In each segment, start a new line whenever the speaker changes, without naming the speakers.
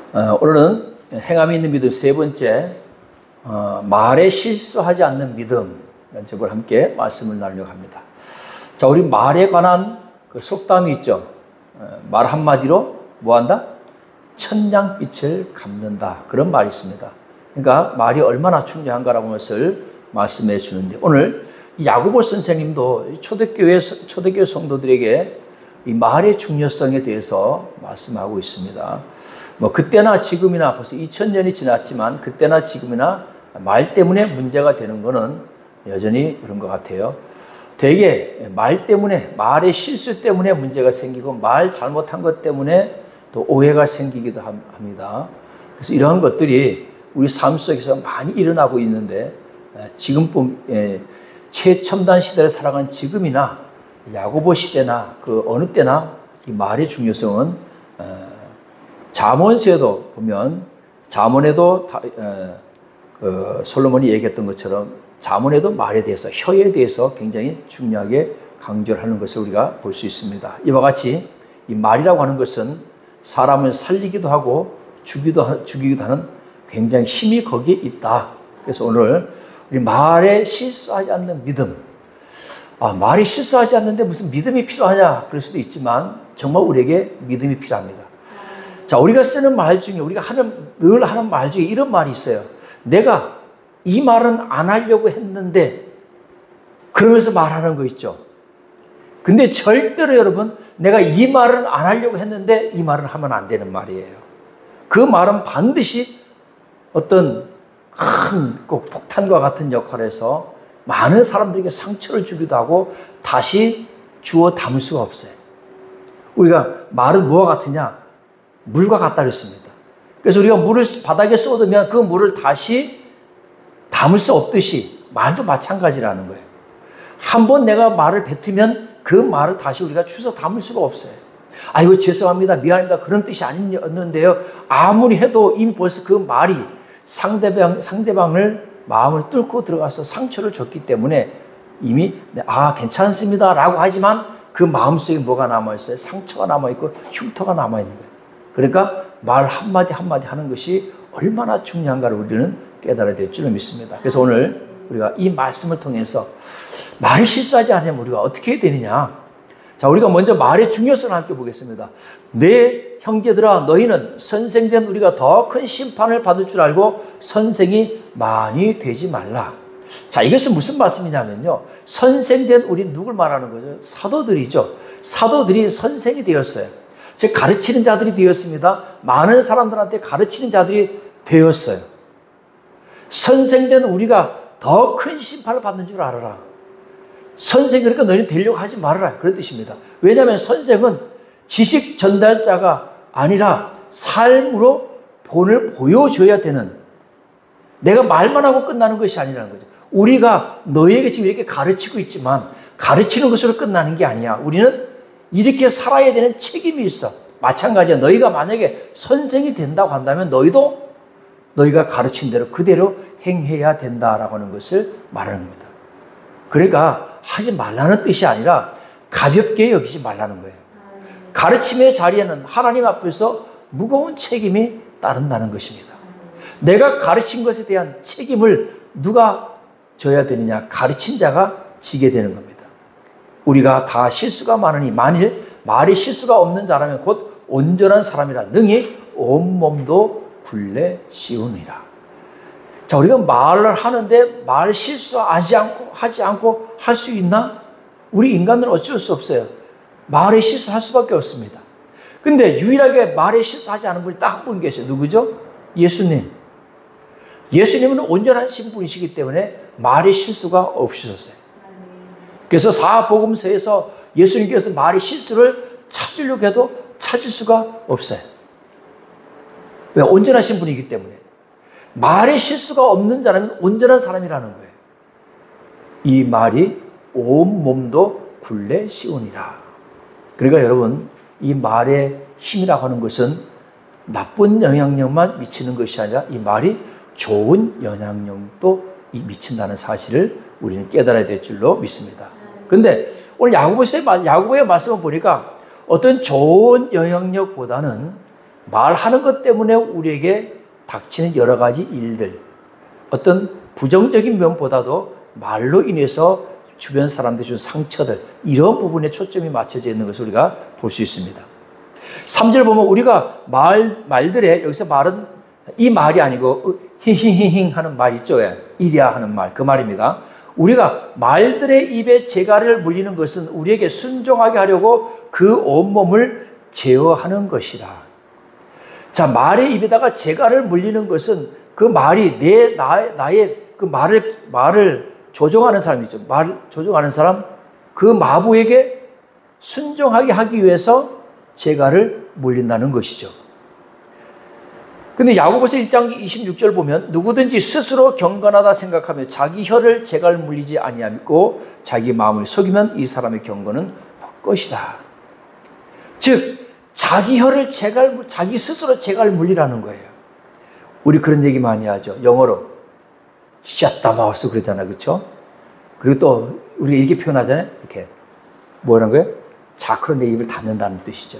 오늘은 행함이 있는 믿음 세 번째, 말에 실수하지 않는 믿음 이런 제목을 함께 말씀을 나누려고 합니다. 자, 우리 말에 관한 그 속담이 있죠. 말 한마디로 뭐한다? 천냥빛을 갚는다. 그런 말이 있습니다. 그러니까 말이 얼마나 중요한가라는 것을 말씀해 주는데, 오늘 야고보 선생님도 초대교회 성도들에게 이 말의 중요성에 대해서 말씀하고 있습니다. 뭐 그때나 지금이나 벌써 2000년이 지났지만 그때나 지금이나 말 때문에 문제가 되는 것은 여전히 그런 것 같아요. 대개 말 때문에, 말의 실수 때문에 문제가 생기고 말 잘못한 것 때문에 또 오해가 생기기도 합니다. 그래서 이러한 것들이 우리 삶 속에서 많이 일어나고 있는데, 지금뿐 최첨단 시대를 살아간 지금이나 야고보 시대나 그 어느 때나 이 말의 중요성은 잠언서에도 보면, 잠언에도 솔로몬이 얘기했던 것처럼 잠언에도 말에 대해서, 혀에 대해서 굉장히 중요하게 강조를 하는 것을 우리가 볼 수 있습니다. 이와 같이 이 말이라고 하는 것은 사람을 살리기도 하고 죽이기도 하는 굉장히 힘이 거기에 있다. 그래서 오늘 우리 말에 실수하지 않는 믿음, 말이 실수하지 않는데 무슨 믿음이 필요하냐 그럴 수도 있지만 정말 우리에게 믿음이 필요합니다. 자, 우리가 쓰는 말 중에, 우리가 늘 하는 말 중에 이런 말이 있어요. 내가 이 말은 안 하려고 했는데, 그러면서 말하는 거 있죠. 근데 절대로 여러분, 내가 이 말은 안 하려고 했는데 이 말은 하면 안 되는 말이에요. 그 말은 반드시 어떤 큰 꼭 폭탄과 같은 역할을 해서 많은 사람들에게 상처를 주기도 하고 다시 주워 담을 수가 없어요. 우리가 말은 뭐와 같으냐? 물과 같다 그랬습니다. 그래서 우리가 물을 바닥에 쏟으면 그 물을 다시 담을 수 없듯이 말도 마찬가지라는 거예요. 한번 내가 말을 뱉으면 그 말을 다시 우리가 주워 담을 수가 없어요. 아이고 죄송합니다, 미안합니다, 그런 뜻이 아니었는데요. 아무리 해도 이미 벌써 그 말이 상대방을 마음을 뚫고 들어가서 상처를 줬기 때문에 이미 괜찮습니다 라고 하지만 그 마음속에 뭐가 남아있어요? 상처가 남아있고 흉터가 남아있는 거예요. 그러니까 말 한마디 한마디 하는 것이 얼마나 중요한가를 우리는 깨달아야 될 줄로 믿습니다. 그래서 오늘 우리가 이 말씀을 통해서 말이 실수하지 않으면 우리가 어떻게 해야 되느냐. 자, 우리가 먼저 말의 중요성을 함께 보겠습니다. 내 형제들아, 너희는 선생된 우리가 더 큰 심판을 받을 줄 알고 선생이 많이 되지 말라. 자, 이것은 무슨 말씀이냐면요, 선생된 우리 누굴 말하는 거죠? 사도들이죠. 사도들이 선생이 되었어요. 즉 가르치는 자들이 되었습니다. 많은 사람들한테 가르치는 자들이 되었어요. 선생된 우리가 더 큰 심판을 받는 줄 알아라. 선생이 그러니까 너희는 되려고 하지 말아라, 그런 뜻입니다. 왜냐하면 선생은 지식 전달자가 아니라 삶으로 본을 보여줘야 되는, 내가 말만 하고 끝나는 것이 아니라는 거죠. 우리가 너희에게 지금 이렇게 가르치고 있지만 가르치는 것으로 끝나는 게 아니야. 우리는 이렇게 살아야 되는 책임이 있어. 마찬가지야. 너희가 만약에 선생이 된다고 한다면 너희도 너희가 가르친 대로 그대로 행해야 된다라고 하는 것을 말하는 겁니다. 그러니까 하지 말라는 뜻이 아니라 가볍게 여기지 말라는 거예요. 가르침의 자리에는 하나님 앞에서 무거운 책임이 따른다는 것입니다. 내가 가르친 것에 대한 책임을 누가 져야 되느냐? 가르친 자가 지게 되는 겁니다. 우리가 다 실수가 많으니 만일 말이 실수가 없는 자라면 곧 온전한 사람이라 능히 온몸도 굴레 씌우니라. 자, 우리가 말을 하는데 말 실수하지 않고 할 수 있나? 우리 인간들은 어쩔 수 없어요. 말에 실수할 수밖에 없습니다. 근데 유일하게 말에 실수하지 않은 분이 딱 한 분 계세요. 누구죠? 예수님. 예수님은 온전하신 분이시기 때문에 말에 실수가 없으셨어요. 그래서 사복음서에서 예수님께서 말의 실수를 찾으려고 해도 찾을 수가 없어요. 왜? 온전하신 분이기 때문에. 말의 실수가 없는 자라면 온전한 사람이라는 거예요. 이 말이 온몸도 굴레 씌우니라. 그러니까 여러분, 이 말의 힘이라고 하는 것은 나쁜 영향력만 미치는 것이 아니라 이 말이 좋은 영향력도 미친다는 사실을 우리는 깨달아야 될 줄로 믿습니다. 그런데 오늘 야고보의 말씀을 보니까 어떤 좋은 영향력보다는 말하는 것 때문에 우리에게 닥치는 여러 가지 일들, 어떤 부정적인 면보다도 말로 인해서 주변 사람들이 준 상처들, 이런 부분에 초점이 맞춰져 있는 것을 우리가 볼 수 있습니다. 3절 보면 우리가 말들에, 여기서 말은 이 말이 아니고 힝힝힝 하는 말 있죠. 이랴 하는 말, 그 말입니다. 우리가 말들의 입에 재갈을 물리는 것은 우리에게 순종하게 하려고 그 온몸을 제어하는 것이라. 자, 말의 입에다가 재갈을 물리는 것은 그 말이 나의 그 말을 조종하는 사람이죠. 말을 조종하는 사람, 그 마부에게 순종하게 하기 위해서 재갈을 물린다는 것이죠. 근데 야고보서 1장 26절 보면 누구든지 스스로 경건하다 생각하며 자기 혀를 재갈 물리지 아니하고 자기 마음을 속이면 이 사람의 경건은 헛것이다. 즉 자기 혀를 자기 스스로 재갈 물리라는 거예요. 우리 그런 얘기 많이 하죠. 영어로 shut the mouth 그러잖아요. 그렇죠? 그리고 또 우리가 이렇게 표현하잖아요. 이렇게 뭐라는 거예요? 자크로 내 입을 닫는다는 뜻이죠.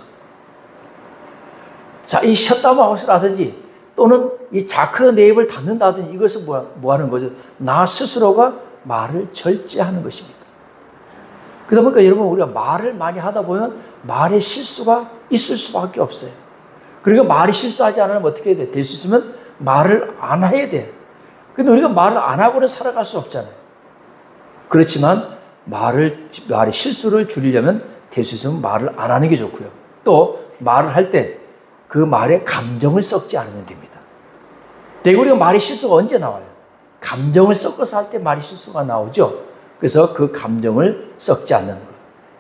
자, 이 shut the mouth라든지 또는 이 자크로 내 입을 닫는다든지 이것은 뭐 하는 거죠? 나 스스로가 말을 절제하는 것입니다. 그러다 보니까 여러분 우리가 말을 많이 하다 보면 말에 실수가 있을 수밖에 없어요. 그러니까 말이 실수하지 않으면 어떻게 해야 돼? 될 수 있으면 말을 안 해야 돼. 근데 우리가 말을 안 하고는 살아갈 수 없잖아요. 그렇지만 말의 실수를 줄이려면 될 수 있으면 말을 안 하는 게 좋고요. 또 말을 할 때 그 말에 감정을 섞지 않으면 됩니다. 대개 우리가 말의 실수가 언제 나와요? 감정을 섞어서 할 때 말의 실수가 나오죠. 그래서 그 감정을 섞지 않는 것.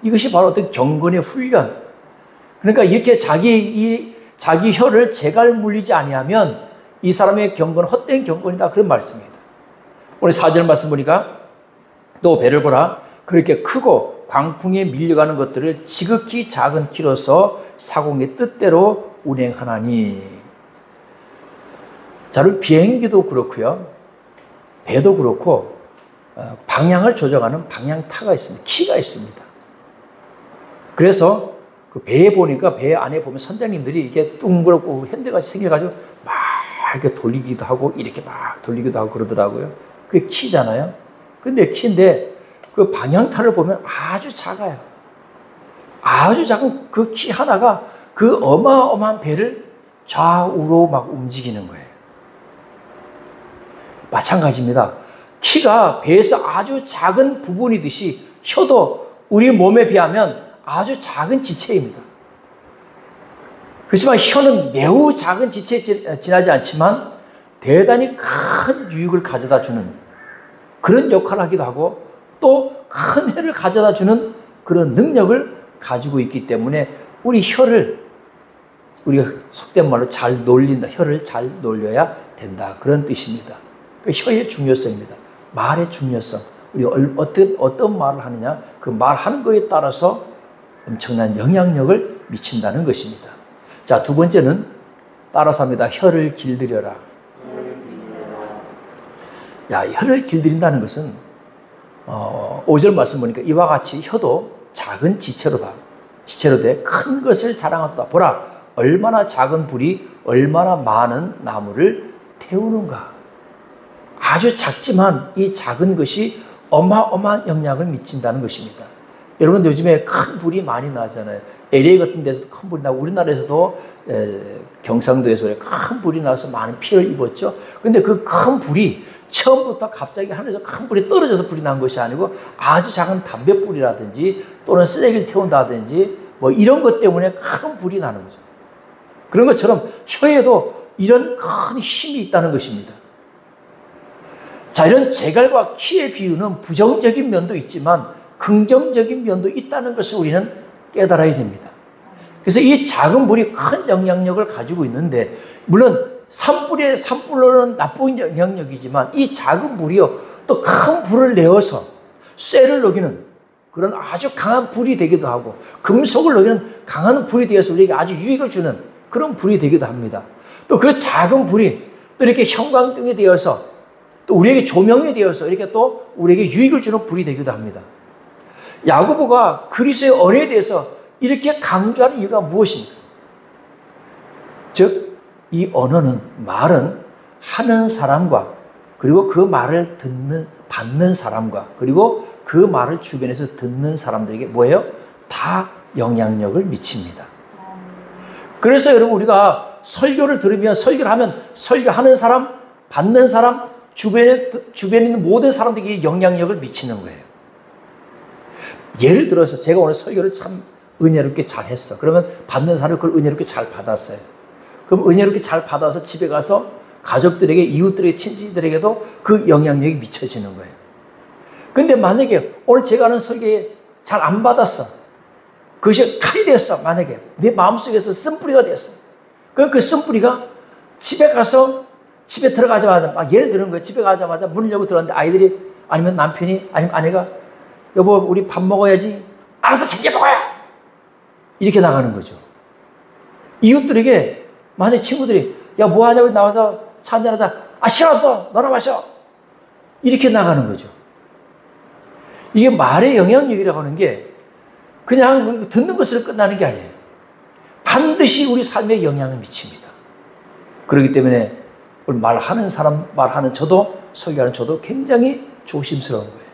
이것이 바로 어떤 경건의 훈련. 그러니까 이렇게 자기 혀를 재갈 물리지 아니하면 이 사람의 경건은 헛된 경건이다. 그런 말씀입니다. 오늘 4절 말씀 보니까 또 배를 보라. 그렇게 크고 광풍에 밀려가는 것들을 지극히 작은 키로서 사공의 뜻대로 운행하나니. 자, 그럼 비행기도 그렇고요. 배도 그렇고 방향을 조정하는 방향타가 있습니다. 키가 있습니다. 그래서 그 배에 보니까 배 안에 보면 선장님들이 이렇게 둥그렇고 핸들같이 생겨가지고 막 이렇게 돌리기도 하고 이렇게 막 돌리기도 하고 그러더라고요. 그게 키잖아요. 근데 키인데 그 방향타를 보면 아주 작아요. 아주 작은 그 키 하나가 그 어마어마한 배를 좌우로 막 움직이는 거예요. 마찬가지입니다. 키가 배에서 아주 작은 부분이듯이 혀도 우리 몸에 비하면 아주 작은 지체입니다. 그렇지만 혀는 매우 작은 지체에 지나지 않지만 대단히 큰 유익을 가져다 주는 그런 역할을 하기도 하고 또 큰 해를 가져다 주는 그런 능력을 가지고 있기 때문에 우리 혀를 우리가 속된 말로 잘 놀린다. 혀를 잘 놀려야 된다. 그런 뜻입니다. 그 혀의 중요성입니다. 말의 중요성. 우리 어떤 말을 하느냐 그 말하는 거에 따라서 엄청난 영향력을 미친다는 것입니다. 자, 두 번째는 따라서 합니다. 혀를 길들여라. 야, 혀를 길들인다는 것은 5절 말씀 보니까 이와 같이 혀도 작은 지체로 돼 큰 것을 자랑하도다. 보라, 얼마나 작은 불이 얼마나 많은 나무를 태우는가. 아주 작지만 이 작은 것이 어마어마한 영향을 미친다는 것입니다. 여러분 요즘에 큰 불이 많이 나잖아요. LA 같은 데서도 큰 불이 나고 우리나라에서도 경상도에서 큰 불이 나서 많은 피해를 입었죠. 그런데 그 큰 불이 처음부터 갑자기 하늘에서 큰 불이 떨어져서 불이 난 것이 아니고 아주 작은 담뱃불이라든지 또는 쓰레기를 태운다든지 뭐 이런 것 때문에 큰 불이 나는 거죠. 그런 것처럼 혀에도 이런 큰 힘이 있다는 것입니다. 자, 이런 재갈과 키의 비유는 부정적인 면도 있지만 긍정적인 면도 있다는 것을 우리는 깨달아야 됩니다. 그래서 이 작은 불이 큰 영향력을 가지고 있는데 물론 산불로는 나쁜 영향력이지만 이 작은 불이요 또 큰 불을 내어서 쇠를 녹이는 그런 아주 강한 불이 되기도 하고 금속을 녹이는 강한 불이 되어서 우리에게 아주 유익을 주는 그런 불이 되기도 합니다. 또 그 작은 불이 또 이렇게 형광등이 되어서 또 우리에게 조명이 되어서 이렇게 또 우리에게 유익을 주는 불이 되기도 합니다. 야고보가 그리스도의 언어에 대해서 이렇게 강조하는 이유가 무엇입니까? 이 언어는, 말은 하는 사람과 그리고 그 말을 받는 사람과 그리고 그 말을 주변에서 듣는 사람들에게 뭐예요? 다 영향력을 미칩니다. 그래서 여러분 우리가 설교를 들으면 설교를 하면 설교하는 사람, 받는 사람, 주변에 있는 모든 사람들에게 영향력을 미치는 거예요. 예를 들어서 제가 오늘 설교를 참 은혜롭게 잘 했어. 그러면 받는 사람이 그걸 은혜롭게 잘 받았어요. 그럼 은혜롭게 잘 받아서 집에 가서 가족들에게, 이웃들에게, 친지들에게도 그 영향력이 미쳐지는 거예요. 근데 만약에 오늘 제가 하는 설교에 잘 안 받았어. 그것이 칼이 되었어. 만약에 내 마음속에서 쓴뿌리가 되었어. 그럼 그 쓴뿌리가 집에 가서 집에 들어가자마자 예를 드는 거예요. 집에 가자마자 문을 열고 들어갔는데 아이들이 아니면 남편이 아니면 아내가 여보 우리 밥 먹어야지. 알아서 챙겨 먹어요. 이렇게 나가는 거죠. 이웃들에게 만약에 친구들이 야 뭐하냐고 나와서 차 한잔하자. 시간 없어. 너나 마셔. 이렇게 나가는 거죠. 이게 말의 영향력이라고 하는 게 그냥 듣는 것으로 끝나는 게 아니에요. 반드시 우리 삶에 영향을 미칩니다. 그렇기 때문에 말하는 사람, 말하는 저도, 설교하는 저도 굉장히 조심스러운 거예요.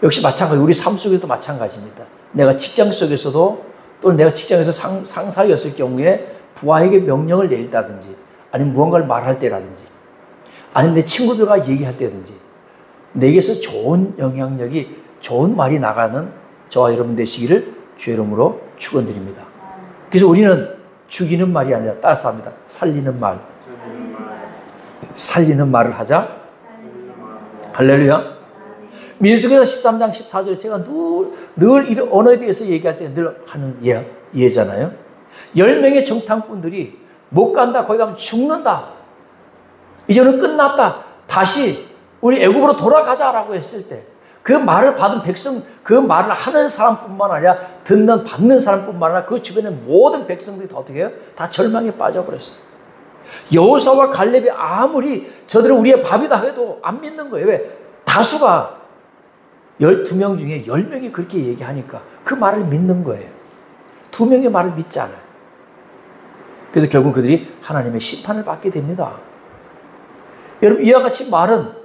역시 마찬가지, 우리 삶 속에서도 마찬가지입니다. 내가 직장 속에서도 또는 내가 직장에서 상사였을 경우에 부하에게 명령을 내린다든지 아니면 무언가를 말할 때라든지 아니면 내 친구들과 얘기할 때든지 내게서 좋은 영향력이, 좋은 말이 나가는 저와 여러분 되시기를 주의 이름으로 축원드립니다. 그래서 우리는 죽이는 말이 아니라 따라서 합니다. 살리는 말. 살리는 말을 하자. 할렐루야. 민수기서 13장 14절에 제가 늘 이런 언어에 대해서 얘기할 때 늘 하는 예잖아요. 10명의 정탐꾼들이 못 간다. 거기 가면 죽는다. 이제는 끝났다. 다시 우리 애굽으로 돌아가자라고 했을 때 그 말을 받은 백성, 그 말을 하는 사람뿐만 아니라 듣는, 받는 사람뿐만 아니라 그 주변의 모든 백성들이 다 어떻게 해요? 다 절망에 빠져버렸어요. 여호수아와 갈렙이 아무리 저들은 우리의 밥이다 해도 안 믿는 거예요. 왜? 다수가 12명 중에 10명이 그렇게 얘기하니까 그 말을 믿는 거예요. 2명의 말을 믿지 않아요. 그래서 결국 그들이 하나님의 심판을 받게 됩니다. 여러분 이와 같이 말은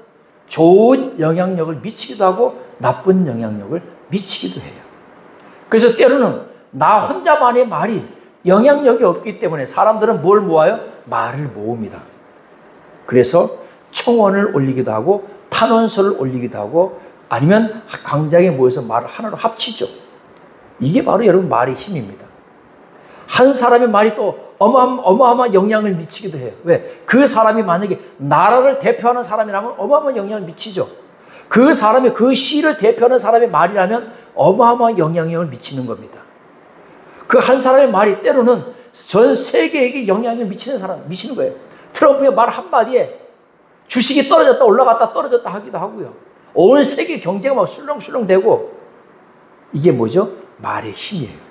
좋은 영향력을 미치기도 하고 나쁜 영향력을 미치기도 해요. 그래서 때로는 나 혼자만의 말이 영향력이 없기 때문에 사람들은 뭘 모아요? 말을 모읍니다. 그래서 청원을 올리기도 하고 탄원서를 올리기도 하고 아니면 광장에 모여서 말을 하나로 합치죠. 이게 바로 여러분 말의 힘입니다. 한 사람의 말이 또 어마어마한 영향을 미치기도 해요. 왜? 그 사람이 만약에 나라를 대표하는 사람이라면 어마어마한 영향을 미치죠. 그 사람의 그 시를 대표하는 사람의 말이라면 어마어마한 영향력을 미치는 겁니다. 그 한 사람의 말이 때로는 전 세계에게 영향을 미치는 거예요. 트럼프의 말 한마디에 주식이 떨어졌다 올라갔다 떨어졌다 하기도 하고요. 온 세계 경제가 막 술렁술렁대고 이게 뭐죠? 말의 힘이에요.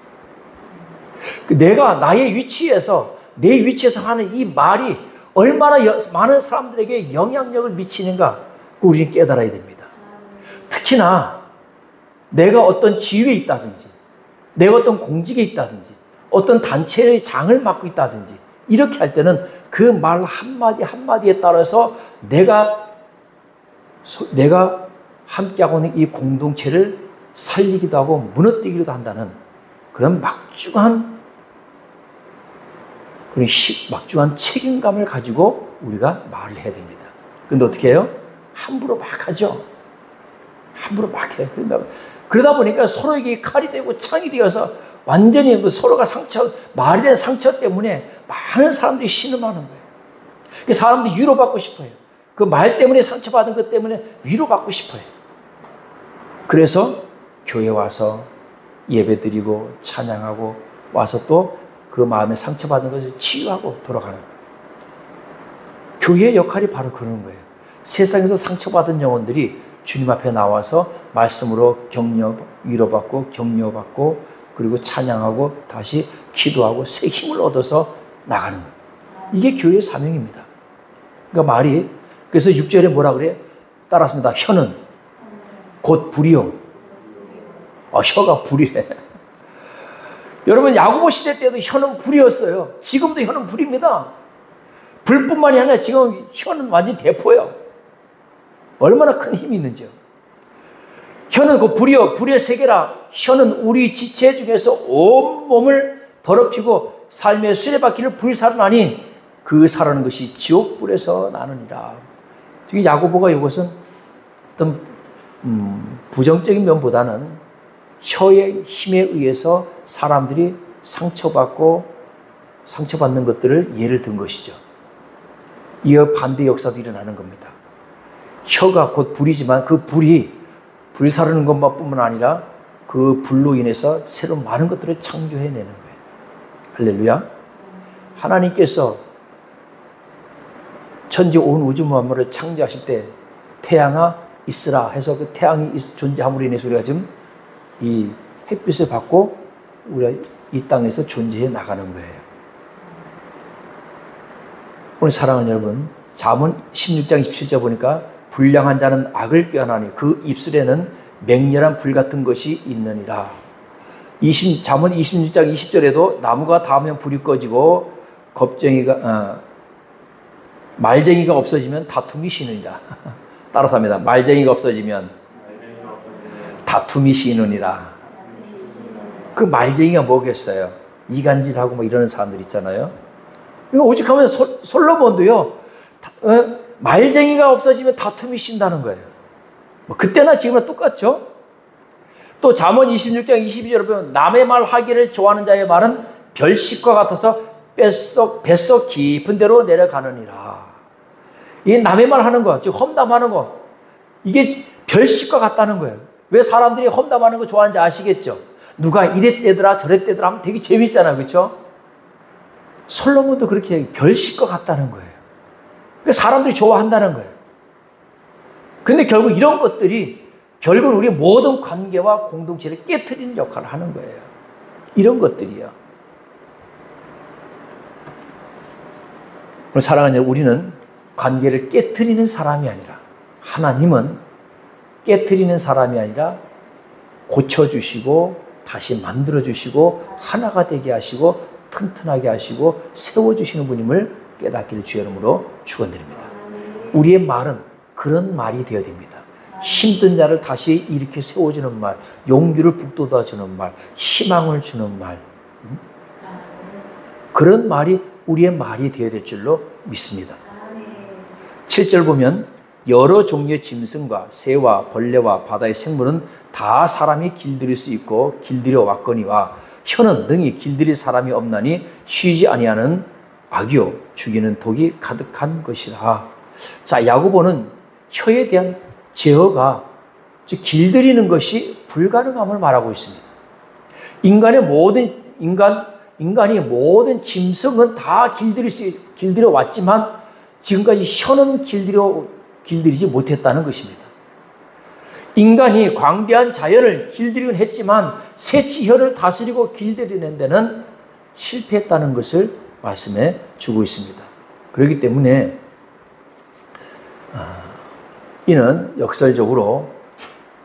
내가 나의 위치에서 내 위치에서 하는 이 말이 얼마나 많은 사람들에게 영향력을 미치는가 우리는 깨달아야 됩니다. 특히나 내가 어떤 지위에 있다든지 내가 어떤 공직에 있다든지 어떤 단체의 장을 맡고 있다든지 이렇게 할 때는 그 말 한마디 한마디에 따라서 내가 함께하고 있는 이 공동체를 살리기도 하고 무너뜨리기도 한다는 그런 막중한 책임감을 가지고 우리가 말을 해야 됩니다. 그런데 어떻게 해요? 함부로 막 하죠. 함부로 막 해요. 그러다 보니까 서로에게 칼이 되고 창이 되어서 완전히 서로가 말에 대한 상처 때문에 많은 사람들이 신음하는 거예요. 사람들이 위로받고 싶어요. 그 말 때문에 상처받은 것 때문에 위로받고 싶어요. 그래서 교회 와서 예배드리고 찬양하고 와서 또 그 마음에 상처받은 것을 치유하고 돌아가는 거예요. 교회의 역할이 바로 그런 거예요. 세상에서 상처받은 영혼들이 주님 앞에 나와서 말씀으로 위로받고 격려받고 그리고 찬양하고 다시 기도하고 새 힘을 얻어서 나가는 거예요. 이게 교회의 사명입니다. 그러니까 말이 그래서 6절에 뭐라 그래요? 따라합니다. 혀는 곧 불이요. 혀가 불이래. 여러분 야고보 시대 때도 혀는 불이었어요. 지금도 혀는 불입니다. 불뿐만이 아니라 지금 혀는 완전 대포예요. 얼마나 큰 힘이 있는지요. 혀는 그 불의 세계라. 혀는 우리 지체 중에서 온몸을 더럽히고 삶의 수레바퀴를 불살아나니 그 살아는 것이 지옥불에서 나느니라. 지금 야고보가 이것은 어떤 부정적인 면보다는 혀의 힘에 의해서 사람들이 상처받는 것들을 예를 든 것이죠. 이어 반대 역사도 일어나는 겁니다. 혀가 곧 불이지만 그 불이 불사르는 것뿐만 아니라 그 불로 인해서 새로운 많은 것들을 창조해내는 거예요. 할렐루야. 하나님께서 천지 온 우주 만물을 창조하실 때 태양아 있으라 해서 그 태양이 존재함으로 인해서 우리가 지금 이 햇빛을 받고 우리가 이 땅에서 존재해 나가는 거예요. 오늘 사랑하는 여러분, 잠언 16장 27절 보니까 불량한 자는 악을 꾀하나니 그 입술에는 맹렬한 불 같은 것이 있느니라. 잠언 26장 20절에도 나무가 닿으면 불이 꺼지고 말쟁이가 없어지면 다툼이 쉬느니라. 따라서 합니다. 말쟁이가 없어지면 다툼이 쉬느니라. 그 말쟁이가 뭐겠어요? 이간질하고 뭐 이러는 사람들 있잖아요. 이거 오직하면 솔로몬도요, 말쟁이가 없어지면 다툼이 쉰다는 거예요. 뭐 그때나 지금이나 똑같죠? 또 잠언 26장 22절에 보면 남의 말 하기를 좋아하는 자의 말은 별식과 같아서 뱃속 깊은 데로 내려가느니라. 이게 남의 말 하는 거, 즉 험담하는 거, 이게 별식과 같다는 거예요. 왜 사람들이 험담하는 거 좋아하는지 아시겠죠? 누가 이랬대더라 저랬대더라 하면 되게 재밌잖아요. 그렇죠? 솔로몬도 그렇게 별식과 같다는 거예요. 사람들이 좋아한다는 거예요. 근데 결국 이런 것들이 결국은 우리 모든 관계와 공동체를 깨트리는 역할을 하는 거예요. 이런 것들이요. 사랑하는 여러분, 우리는 관계를 깨트리는 사람이 아니라, 하나님은 깨트리는 사람이 아니라 고쳐주시고 다시 만들어주시고 하나가 되게 하시고 튼튼하게 하시고 세워주시는 분임을 깨닫기를 주의 이름으로 축원드립니다. 우리의 말은 그런 말이 되어야 됩니다. 힘든 자를 다시 일으켜 세워주는 말, 용기를 북돋아주는 말, 희망을 주는 말, 그런 말이 우리의 말이 되어야 될 줄로 믿습니다. 7절 보면 여러 종류의 짐승과 새와 벌레와 바다의 생물은 다 사람이 길들일 수 있고 길들여 왔거니와 혀는 능히 길들일 사람이 없나니 쉬지 아니하는 악이요 죽이는 독이 가득한 것이라. 자, 야고보는 혀에 대한 제어가, 즉 길들이는 것이 불가능함을 말하고 있습니다. 인간이 모든 짐승은 다 길들여 왔지만 지금까지 혀는 길들이지 못했다는 것입니다. 인간이 광대한 자연을 길들이긴 했지만 새치 혀를 다스리고 길들이는 데는 실패했다는 것을 말씀해 주고 있습니다. 그렇기 때문에 이는 역설적으로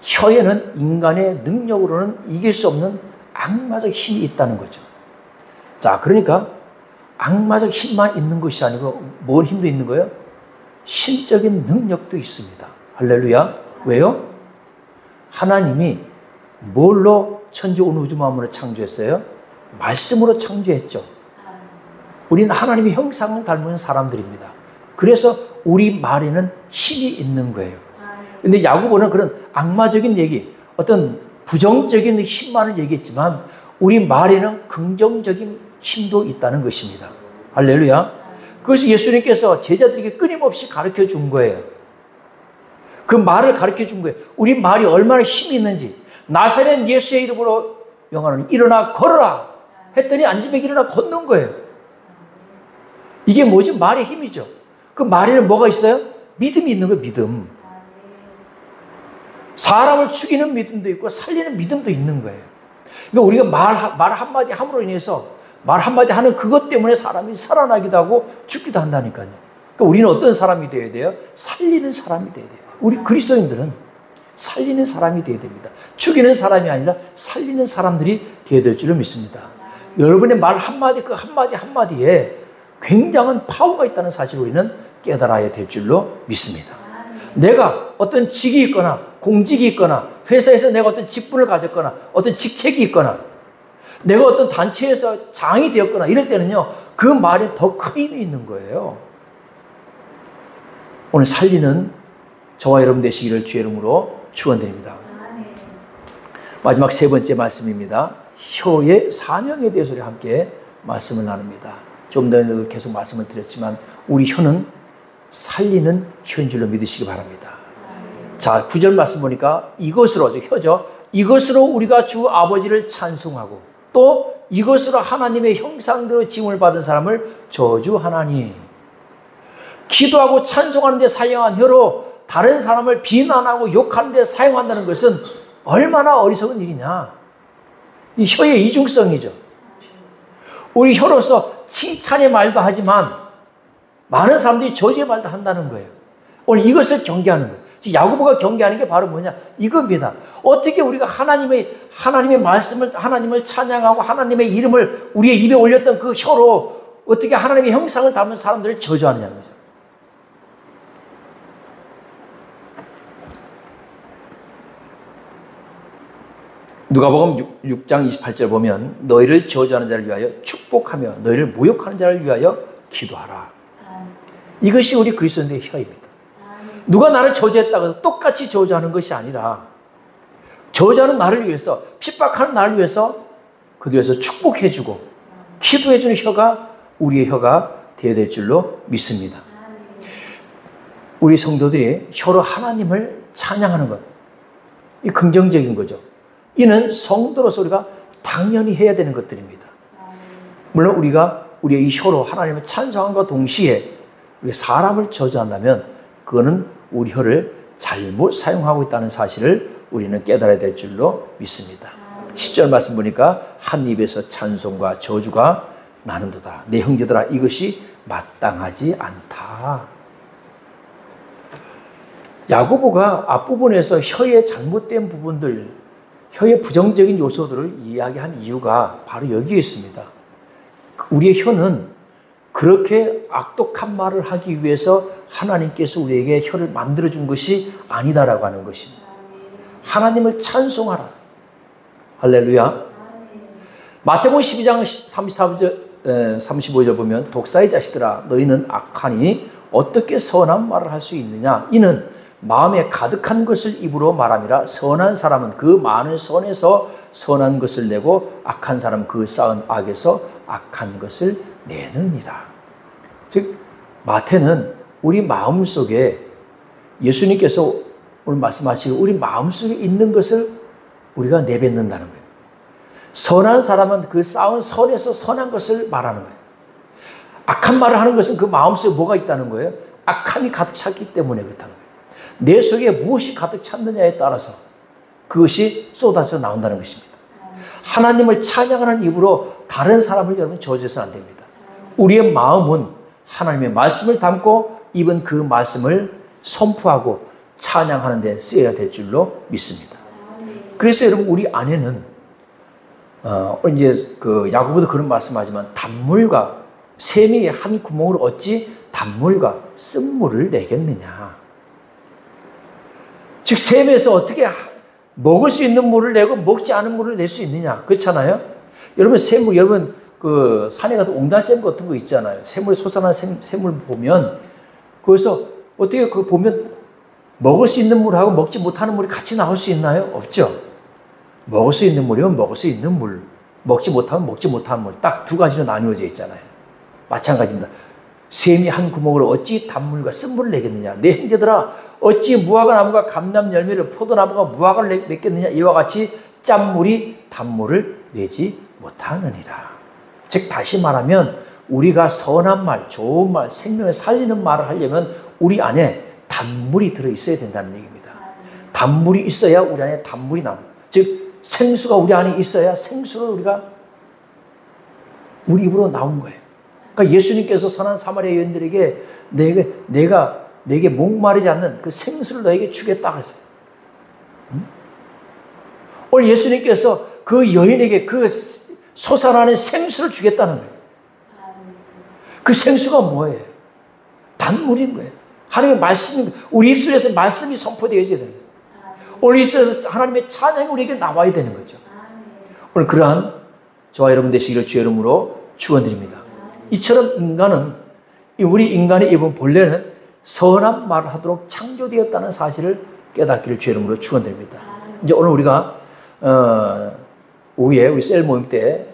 혀에는 인간의 능력으로는 이길 수 없는 악마적 힘이 있다는 거죠. 자, 그러니까 악마적 힘만 있는 것이 아니고 뭔 힘도 있는 거예요? 신적인 능력도 있습니다. 할렐루야. 왜요? 하나님이 뭘로 천지 온 우주 만물을 창조했어요? 말씀으로 창조했죠. 우리는 하나님의 형상을 닮은 사람들입니다. 그래서 우리 말에는 힘이 있는 거예요. 근데 야고보는 그런 악마적인 얘기, 어떤 부정적인 힘만을 얘기했지만 우리 말에는 긍정적인 힘도 있다는 것입니다. 할렐루야. 그것을 예수님께서 제자들에게 끊임없이 가르쳐 준 거예요. 그 말을 가르쳐 준 거예요. 우리 말이 얼마나 힘이 있는지. 나사렛 예수의 이름으로 명하노니 일어나 걸어라 했더니 안집에 일어나 걷는 거예요. 이게 뭐지? 말의 힘이죠. 그 말에는 뭐가 있어요? 믿음이 있는 거예요. 믿음. 사람을 죽이는 믿음도 있고 살리는 믿음도 있는 거예요. 그러니까 우리가 말 한마디 함으로 인해서 말 한마디 하는 그것 때문에 사람이 살아나기도 하고 죽기도 한다니까요. 그러니까 우리는 어떤 사람이 되어야 돼요? 살리는 사람이 되어야 돼요. 우리 그리스도인들은 살리는 사람이 되어야 됩니다. 죽이는 사람이 아니라 살리는 사람들이 되어야 될 줄로 믿습니다. 여러분의 말 한마디 그 한마디에 굉장한 파워가 있다는 사실을 우리는 깨달아야 될 줄로 믿습니다. 내가 어떤 직이 있거나 공직이 있거나 회사에서 내가 어떤 직분을 가졌거나 어떤 직책이 있거나 내가 어떤 단체에서 장이 되었거나 이럴 때는요, 그 말에 더 큰 힘이 있는 거예요. 오늘 살리는 저와 여러분 되시기를 주의 이름으로 축원드립니다. 마지막 세 번째 말씀입니다. 혀의 사명에 대해서 우리 함께 말씀을 나눕니다. 좀 전에도 계속 말씀을 드렸지만 우리 혀는 살리는 혀인 줄로 믿으시기 바랍니다. 자, 9절 말씀 보니까 이것으로, 혀죠. 이것으로 우리가 주 아버지를 찬송하고 또 이것으로 하나님의 형상대로 지음을 받은 사람을 저주하나니. 기도하고 찬송하는 데 사용한 혀로 다른 사람을 비난하고 욕하는 데 사용한다는 것은 얼마나 어리석은 일이냐. 이 혀의 이중성이죠. 우리 혀로서 칭찬의 말도 하지만 많은 사람들이 저주의 말도 한다는 거예요. 오늘 이것을 경계하는 거예요. 야고보가 경계하는 게 바로 뭐냐? 이겁니다. 어떻게 우리가 하나님의 말씀을, 하나님을 찬양하고 하나님의 이름을 우리의 입에 올렸던 그 혀로 어떻게 하나님의 형상을 담은 사람들을 저주하느냐는 거죠. 누가복음 6장 28절 보면 너희를 저주하는 자를 위하여 축복하며 너희를 모욕하는 자를 위하여 기도하라. 이것이 우리 그리스도인의 혀입니다. 누가 나를 저주했다고 해서 똑같이 저주하는 것이 아니라 저주하는 나를 위해서, 핍박하는 나를 위해서 그들에서 축복해주고 기도해주는 혀가 우리의 혀가 되어야 될 줄로 믿습니다. 우리 성도들이 혀로 하나님을 찬양하는 것, 이 긍정적인 거죠. 이는 성도로서 우리가 당연히 해야 되는 것들입니다. 물론 우리가 우리의 이 혀로 하나님을 찬송함과 동시에 우리 사람을 저주한다면 그거는 우리 혀를 잘못 사용하고 있다는 사실을 우리는 깨달아야 될 줄로 믿습니다. 10절 말씀 보니까 한 입에서 찬송과 저주가 나는도다. 내 형제들아 이것이 마땅하지 않다. 야고보가 앞부분에서 혀의 잘못된 부분들, 혀의 부정적인 요소들을 이야기한 이유가 바로 여기에 있습니다. 우리의 혀는 그렇게 악독한 말을 하기 위해서 하나님께서 우리에게 혀를 만들어준 것이 아니다라고 하는 것입니다. 하나님을 찬송하라. 할렐루야. 마태복음 12장 35절 보면 독사의 자식들아 너희는 악하니 어떻게 선한 말을 할 수 있느냐. 이는 마음에 가득한 것을 입으로 말함이라. 선한 사람은 그 많은 선에서 선한 것을 내고 악한 사람은 그 쌓은 악에서 악한 것을 내느니라. 즉 마태는 우리 마음속에 예수님께서 오늘 말씀하시고 우리 마음속에 있는 것을 우리가 내뱉는다는 거예요. 선한 사람은 그 쌓은 선에서 선한 것을 말하는 거예요. 악한 말을 하는 것은 그 마음속에 뭐가 있다는 거예요? 악함이 가득 찼기 때문에 그렇다는 거예요. 내 속에 무엇이 가득 찼느냐에 따라서 그것이 쏟아져 나온다는 것입니다. 하나님을 찬양하는 입으로 다른 사람을 여러분 저주해서는 안 됩니다. 우리의 마음은 하나님의 말씀을 담고 입은 그 말씀을 선포하고 찬양하는 데 쓰여야 될 줄로 믿습니다. 그래서 여러분 우리 안에는 이제 그 야고보도 그런 말씀하지만 단물과 샘이 한 구멍으로 어찌 단물과 쓴물을 내겠느냐. 즉 샘에서 어떻게 먹을 수 있는 물을 내고 먹지 않은 물을 낼 수 있느냐. 그렇잖아요. 여러분 샘물, 여러분 그 산에 가도 옹달샘 같은 거 있잖아요. 샘물 솟아난 샘물 보면 거기서 어떻게 그 보면 먹을 수 있는 물하고 먹지 못하는 물이 같이 나올 수 있나요? 없죠. 먹을 수 있는 물이면 먹을 수 있는 물, 먹지 못하면 먹지 못하는 물, 딱 두 가지로 나뉘어져 있잖아요. 마찬가지입니다. 샘이 한 구멍으로 어찌 단물과 쓴물을 내겠느냐. 내 형제들아 어찌 무화과 나무가 감람 열매를 포도나무가 무화과를 맺겠느냐. 이와 같이 짠물이 단물을 내지 못하느니라. 즉 다시 말하면 우리가 선한 말, 좋은 말, 생명을 살리는 말을 하려면 우리 안에 단물이 들어있어야 된다는 얘기입니다. 단물이 있어야 우리 안에 단물이 나옵니다. 즉 생수가 우리 안에 있어야 생수를 우리가 우리 입으로 나온 거예요. 그러니까 예수님께서 선한 사마리아 여인들에게 내게 목마르지 않는 그 생수를 너에게 주겠다 그랬어요. 오늘 예수님께서 그 여인에게 그 솟아나는 생수를 주겠다는 거예요. 그 생수가 뭐예요? 단물인 거예요. 하나님의 말씀이, 우리 입술에서 말씀이 선포되어져야 되는 거예요. 오늘 입술에서 하나님의 찬양이 우리에게 나와야 되는 거죠. 오늘 그러한 저와 여러분 되시기를 주의 이름으로 축원드립니다. 이처럼 인간은, 우리 인간의 입은 본래는 선한 말을 하도록 창조되었다는 사실을 깨닫기를 주의 이름으로 축원드립니다. 이제 오늘 우리가 오후에 우리 셀 모임 때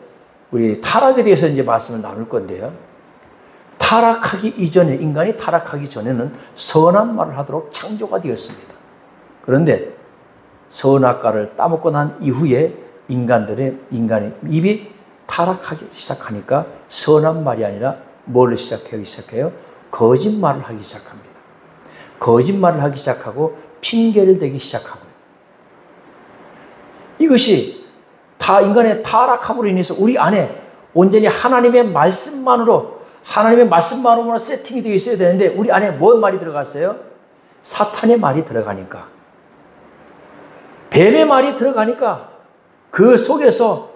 우리 타락에 대해서 이제 말씀을 나눌 건데요. 타락하기 이전에, 인간이 타락하기 전에는 선한 말을 하도록 창조가 되었습니다. 그런데 선악과를 따먹고 난 이후에 인간의 입이 타락하기 시작하니까 선한 말이 아니라 뭐를 시작하기 시작해요? 거짓말을 하기 시작합니다. 거짓말을 하기 시작하고 핑계를 대기 시작하고요. 이것이 다 인간의 타락함으로 인해서 우리 안에 온전히 하나님의 말씀만으로 세팅이 되어 있어야 되는데 우리 안에 뭔 말이 들어갔어요? 사탄의 말이 들어가니까, 뱀의 말이 들어가니까 그 속에서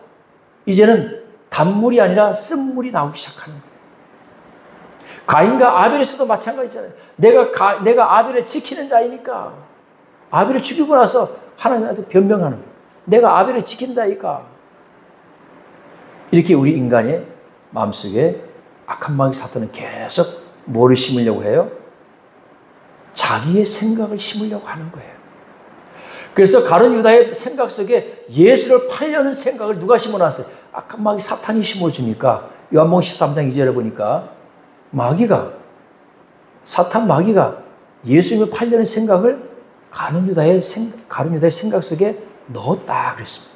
이제는 단물이 아니라 쓴물이 나오기 시작하는 거예요. 가인과 아벨에서도 마찬가지잖아요. 내가 아벨을 지키는 자이니까, 아벨을 죽이고 나서 하나님한테 변명하는 거예요. 내가 아벨을 지킨다니까. 이렇게 우리 인간의 마음속에 악한 마귀 사탄은 계속 뭐를 심으려고 해요? 자기의 생각을 심으려고 하는 거예요. 그래서 가룟 유다의 생각 속에 예수를 팔려는 생각을 누가 심어놨어요? 악한 마귀 사탄이 심어주니까 요한복음 13장 2절에 보니까 사탄 마귀가 예수님을 팔려는 생각을 가룟 유다의 생각 속에 넣었다 그랬습니다.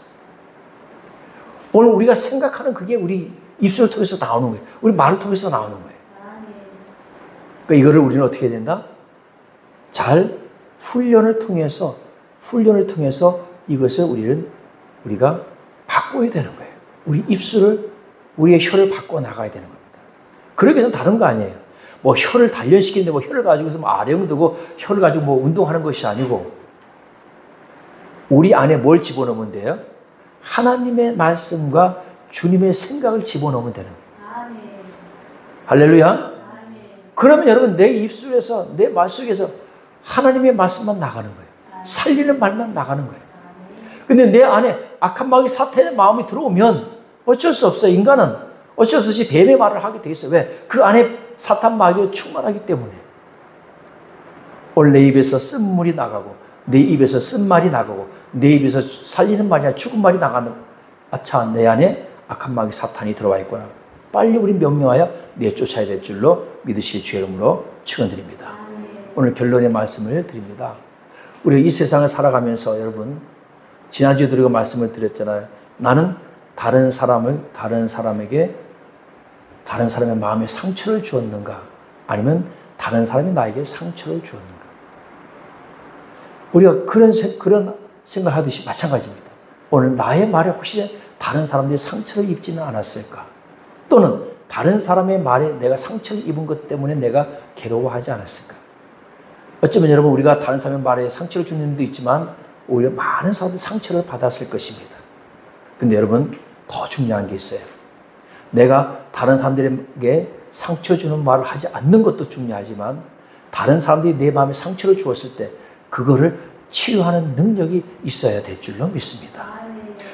오늘 우리가 생각하는 그게 우리 입술을 통해서 나오는 거예요. 우리 말을 통해서 나오는 거예요. 그러니까 이거를 우리는 어떻게 해야 된다? 잘 훈련을 통해서 이것을 우리가 바꿔야 되는 거예요. 우리의 혀를 바꿔 나가야 되는 겁니다. 그러기 위해서는 다른 거 아니에요. 뭐 혀를 단련시키는데 뭐 혀를 가지고서 뭐 아령 두고 혀를 가지고 뭐 운동하는 것이 아니고 우리 안에 뭘 집어넣으면 돼요? 하나님의 말씀과 주님의 생각을 집어넣으면 되는 거예요. 할렐루야. 그러면 여러분 내 입술에서 내 말 속에서 하나님의 말씀만 나가는 거예요. 살리는 말만 나가는 거예요. 근데 내 안에 악한 마귀 사탄의 마음이 들어오면 어쩔 수 없어요. 인간은 어쩔 수 없이 뱀의 말을 하게 돼 있어요. 왜? 그 안에 사탄 마귀가 충만하기 때문에. 오늘 내 입에서 쓴물이 나가고 내 입에서 쓴 말이 나가고 내 입에서 살리는 말이 아니라 죽은 말이 나가는, 아차, 내 안에 악한 마귀 사탄이 들어와 있구나. 빨리 우리 명령하여 내쫓아야 될 줄로 믿으실 주의 이름으로 축원드립니다. 오늘 결론의 말씀을 드립니다. 우리가 이 세상을 살아가면서 여러분, 지난주에 드리고 말씀을 드렸잖아요. 나는 다른 사람의 마음에 상처를 주었는가? 아니면 다른 사람이 나에게 상처를 주었는가? 우리가 그런 생각을 하듯이 마찬가지입니다. 오늘 나의 말에 혹시 다른 사람들이 상처를 입지는 않았을까? 또는 다른 사람의 말에 내가 상처를 입은 것 때문에 내가 괴로워하지 않았을까? 어쩌면 여러분 우리가 다른 사람의 말에 상처를 주는 일도 있지만 오히려 많은 사람들이 상처를 받았을 것입니다. 근데 여러분 더 중요한 게 있어요. 내가 다른 사람들에게 상처 주는 말을 하지 않는 것도 중요하지만 다른 사람들이 내 마음에 상처를 주었을 때 그거를 치유하는 능력이 있어야 될 줄로 믿습니다.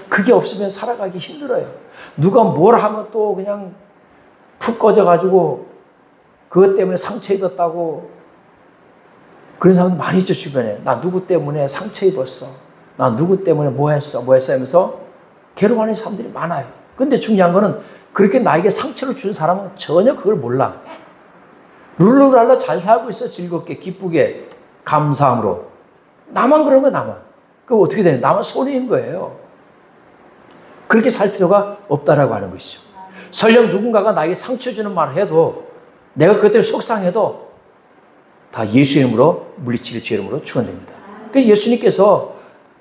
그게 없으면 살아가기 힘들어요. 누가 뭘 하면 또 그냥 푹 꺼져가지고 그것 때문에 상처 입었다고 그런 사람들 많이 있죠, 주변에. 나 누구 때문에 상처 입었어. 나 누구 때문에 뭐 했어 하면서 괴로워하는 사람들이 많아요. 근데 중요한 거는 그렇게 나에게 상처를 준 사람은 전혀 그걸 몰라. 룰루랄라 잘 살고 있어. 즐겁게, 기쁘게, 감사함으로. 나만 그런 거야, 나만. 그럼 어떻게 되냐? 나만 손해인 거예요. 그렇게 살 필요가 없다라고 하는 것이죠. 설령 누군가가 나에게 상처 주는 말을 해도 내가 그것 때문에 속상해도 다 예수 이름으로 물리치길 주 이름으로 축원됩니다. 그래서 예수님께서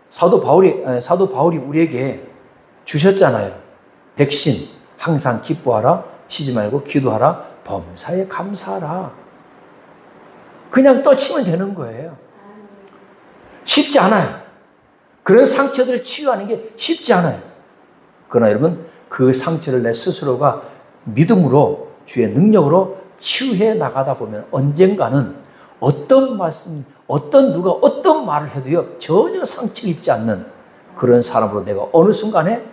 사도 바울이 우리에게 주셨잖아요. 백신, 항상 기뻐하라, 쉬지 말고 기도하라, 범사에 감사하라. 그냥 떠치면 되는 거예요. 쉽지 않아요. 그런 상처들을 치유하는 게 쉽지 않아요. 그러나 여러분 그 상처를 내 스스로가 믿음으로 주의 능력으로 치유해 나가다 보면 언젠가는 어떤 말씀, 누가 어떤 말을 해도요, 전혀 상처를 입지 않는 그런 사람으로 내가 어느 순간에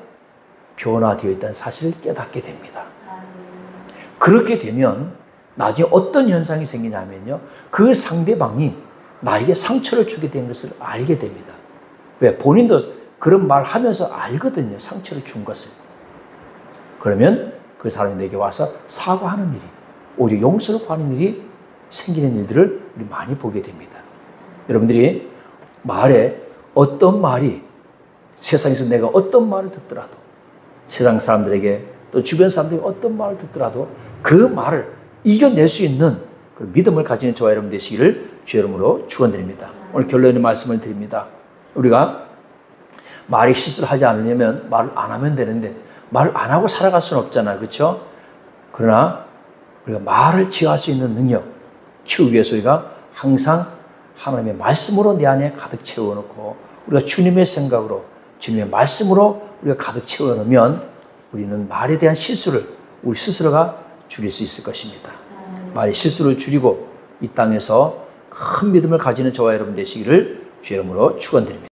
변화되어 있다는 사실을 깨닫게 됩니다. 그렇게 되면 나중에 어떤 현상이 생기냐면요, 그 상대방이 나에게 상처를 주게 된 것을 알게 됩니다. 왜? 본인도 그런 말 하면서 알거든요, 상처를 준 것을. 그러면 그 사람이 내게 와서 사과하는 일이, 오히려 용서를 구하는 일이 생기는 일들을 우리 많이 보게 됩니다. 여러분들이 말에 어떤 말이, 세상에서 내가 어떤 말을 듣더라도, 세상 사람들에게 또 주변 사람들이 어떤 말을 듣더라도 그 말을 이겨낼 수 있는 그 믿음을 가지는 저와 여러분 되시기를 주의 이름으로 축원드립니다. 오늘 결론의 말씀을 드립니다. 우리가 말이 실수를 하지 않으려면 말을 안 하면 되는데 말을 안 하고 살아갈 수는 없잖아요. 그렇죠? 그러나 우리가 말을 지어할 수 있는 능력 키우기 위해서 우리가 항상 하나님의 말씀으로 내 안에 가득 채워놓고 우리가 주님의 생각으로 주님의 말씀으로 우리가 가득 채워놓으면 우리는 말에 대한 실수를 우리 스스로가 줄일 수 있을 것입니다. 말의 실수를 줄이고 이 땅에서 큰 믿음을 가지는 저와 여러분 되시기를 주의 이름으로 축원드립니다.